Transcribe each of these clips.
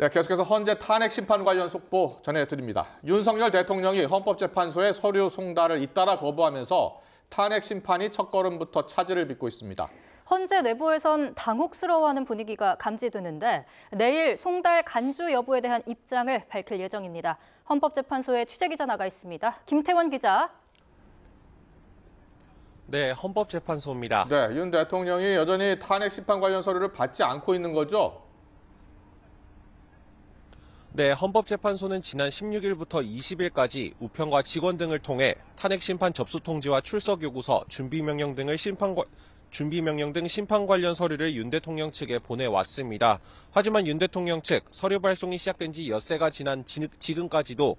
네, 계속해서 헌재 탄핵 심판 관련 속보 전해드립니다. 윤석열 대통령이 헌법재판소의 서류 송달을 잇따라 거부하면서 탄핵 심판이 첫걸음부터 차질을 빚고 있습니다. 헌재 내부에선 당혹스러워하는 분위기가 감지되는데 내일 송달 간주 여부에 대한 입장을 밝힐 예정입니다. 헌법재판소에 취재기자 나가 있습니다. 김태원 기자. 네, 헌법재판소입니다. 네, 윤 대통령이 여전히 탄핵 심판 관련 서류를 받지 않고 있는 거죠? 네, 헌법재판소는 지난 16일부터 20일까지 우편과 직원 등을 통해 탄핵 심판 접수 통지와 출석 요구서, 준비명령 등 심판 관련 서류를 윤 대통령 측에 보내왔습니다. 하지만 윤 대통령 측 서류 발송이 시작된 지 엿새가 지난 지금까지도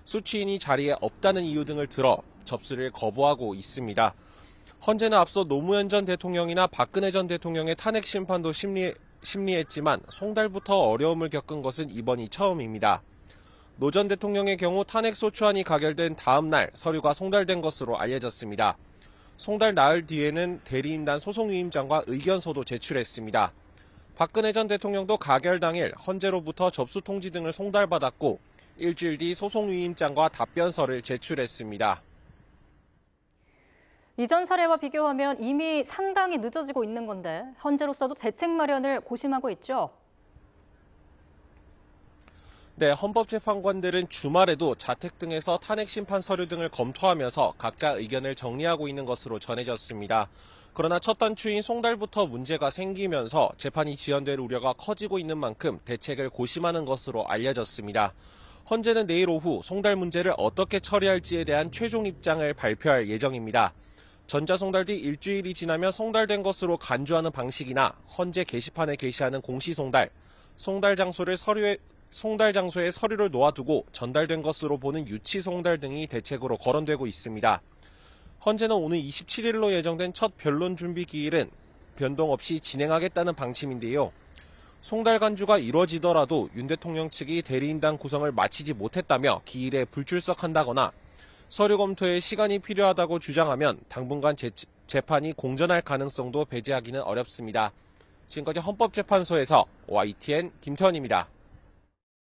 수취인이 자리에 없다는 이유 등을 들어 접수를 거부하고 있습니다. 헌재는 앞서 노무현 전 대통령이나 박근혜 전 대통령의 탄핵 심판도 심리했지만 송달부터 어려움을 겪은 것은 이번이 처음입니다. 노 전 대통령의 경우 탄핵 소추안이 가결된 다음 날 서류가 송달된 것으로 알려졌습니다. 송달 나흘 뒤에는 대리인단 소송위임장과 의견서도 제출했습니다. 박근혜 전 대통령도 가결 당일 헌재로부터 접수 통지 등을 송달받았고 일주일 뒤 소송위임장과 답변서를 제출했습니다. 이전 사례와 비교하면 이미 상당히 늦어지고 있는 건데 헌재로서도 대책 마련을 고심하고 있죠. 네, 헌법재판관들은 주말에도 자택 등에서 탄핵 심판 서류 등을 검토하면서 각자 의견을 정리하고 있는 것으로 전해졌습니다. 그러나 첫 단추인 송달부터 문제가 생기면서 재판이 지연될 우려가 커지고 있는 만큼 대책을 고심하는 것으로 알려졌습니다. 헌재는 내일 오후 송달 문제를 어떻게 처리할지에 대한 최종 입장을 발표할 예정입니다. 전자송달 뒤 일주일이 지나면 송달된 것으로 간주하는 방식이나 헌재 게시판에 게시하는 공시송달, 송달 장소에 서류를 놓아두고 전달된 것으로 보는 유치송달 등이 대책으로 거론되고 있습니다. 헌재는 오늘 27일로 예정된 첫 변론 준비 기일은 변동 없이 진행하겠다는 방침인데요. 송달 간주가 이뤄지더라도 윤 대통령 측이 대리인단 구성을 마치지 못했다며 기일에 불출석한다거나 서류 검토에 시간이 필요하다고 주장하면 당분간 재판이 공전할 가능성도 배제하기는 어렵습니다. 지금까지 헌법재판소에서 YTN 김태원입니다.